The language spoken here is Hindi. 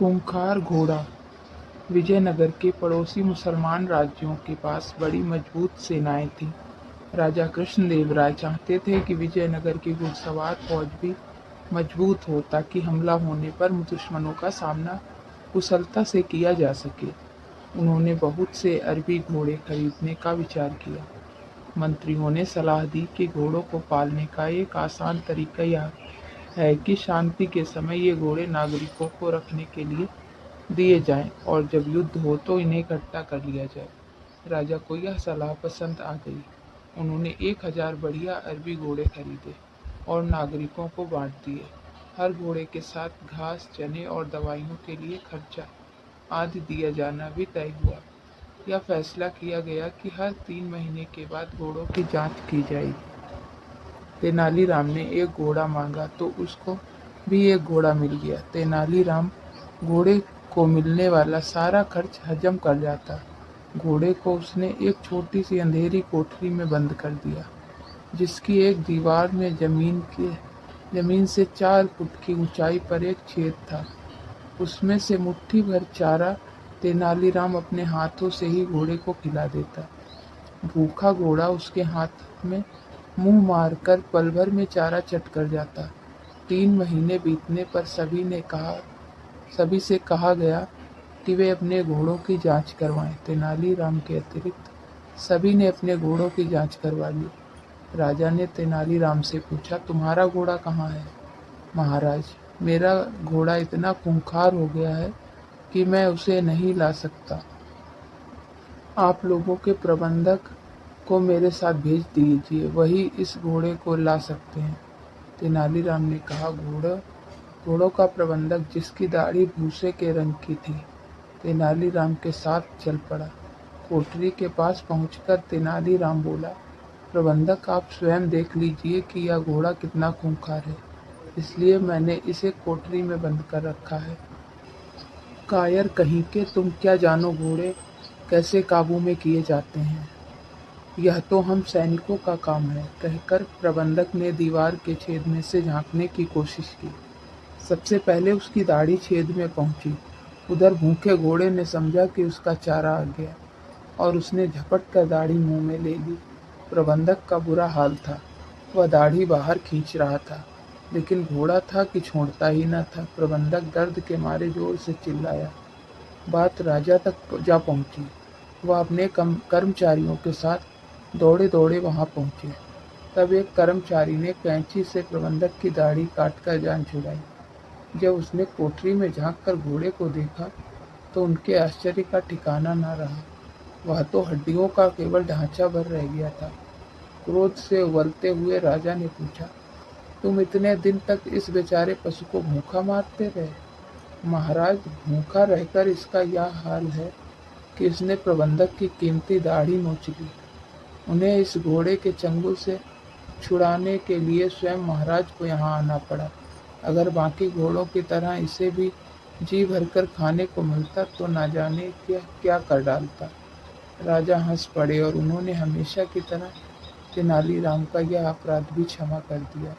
खूंखार घोड़ा। विजयनगर के पड़ोसी मुसलमान राज्यों के पास बड़ी मजबूत सेनाएं थीं। राजा कृष्णदेव राय चाहते थे कि विजयनगर की घुड़सवार फौज भी मजबूत हो ताकि हमला होने पर दुश्मनों का सामना कुशलता से किया जा सके। उन्होंने बहुत से अरबी घोड़े खरीदने का विचार किया। मंत्रियों ने सलाह दी कि घोड़ों को पालने का एक आसान तरीका यह है कि शांति के समय ये घोड़े नागरिकों को रखने के लिए दिए जाएं और जब युद्ध हो तो इन्हें इकट्ठा कर लिया जाए। राजा को यह सलाह पसंद आ गई। उन्होंने 1000 बढ़िया अरबी घोड़े खरीदे और नागरिकों को बांट दिए। हर घोड़े के साथ घास, चने और दवाइयों के लिए खर्चा आदि दिया जाना भी तय हुआ। यह फैसला किया गया कि हर 3 महीने के बाद घोड़ों की जांच की जाएगी। तेनालीराम ने एक घोड़ा मांगा तो उसको भी एक घोड़ा मिल गया। तेनालीराम घोड़े को मिलने वाला सारा खर्च हजम कर जाता। घोड़े को उसने एक छोटी सी अंधेरी कोठरी में बंद कर दिया, जिसकी एक दीवार में जमीन से 4 फुट की ऊंचाई पर एक छेद था। उसमें से मुट्ठी भर चारा तेनालीराम अपने हाथों से ही घोड़े को खिला देता। भूखा घोड़ा उसके हाथ में मुंह मारकर पल भर में चारा चट कर जाता। 3 महीने बीतने पर सभी से कहा गया कि वे अपने घोड़ों की जांच करवाएं। तेनालीराम के अतिरिक्त सभी ने अपने घोड़ों की जांच करवा ली। राजा ने तेनालीराम से पूछा, तुम्हारा घोड़ा कहाँ है? महाराज, मेरा घोड़ा इतना खूंखार हो गया है कि मैं उसे नहीं ला सकता। आप लोगों के प्रबंधक को मेरे साथ भेज दीजिए, वही इस घोड़े को ला सकते हैं। तेनालीराम ने कहा, घोड़ों का प्रबंधक, जिसकी दाढ़ी भूसे के रंग की थी, तेनालीराम के साथ चल पड़ा। कोठरी के पास पहुंचकर तेनालीराम बोला, प्रबंधक, आप स्वयं देख लीजिए कि यह घोड़ा कितना खूंखार है, इसलिए मैंने इसे कोठरी में बंद कर रखा है। कायर कहीं के, तुम क्या जानो घोड़े कैसे काबू में किए जाते हैं? यह तो हम सैनिकों का काम है, कहकर प्रबंधक ने दीवार के छेद में से झांकने की कोशिश की। सबसे पहले उसकी दाढ़ी छेद में पहुंची। उधर भूखे घोड़े ने समझा कि उसका चारा आ गया और उसने झपट कर दाढ़ी मुंह में ले ली। प्रबंधक का बुरा हाल था। वह दाढ़ी बाहर खींच रहा था, लेकिन घोड़ा था कि छोड़ता ही न था। प्रबंधक दर्द के मारे जोर से चिल्लाया। बात राजा तक जा पहुंची। वह अपने कर्मचारियों के साथ दौड़े दौड़े वहां पहुंचे। तब एक कर्मचारी ने कैंची से प्रबंधक की दाढ़ी काटकर जान छुड़ाई। जब उसने कोठरी में झांककर घोड़े को देखा तो उनके आश्चर्य का ठिकाना न रहा। वह तो हड्डियों का केवल ढांचा भर रह गया था। क्रोध से उबलते हुए राजा ने पूछा, तुम इतने दिन तक इस बेचारे पशु को भूखा मारते रहे? महाराज, भूखा रहकर इसका यह हाल है कि इसने प्रबंधक की कीमती दाढ़ी नोच ली। उन्हें इस घोड़े के चंगुल से छुड़ाने के लिए स्वयं महाराज को यहाँ आना पड़ा। अगर बाकी घोड़ों की तरह इसे भी जी भरकर खाने को मिलता तो न जाने क्या कर डालता। राजा हंस पड़े और उन्होंने हमेशा की तरह तेनालीराम का यह अपराध भी क्षमा कर दिया।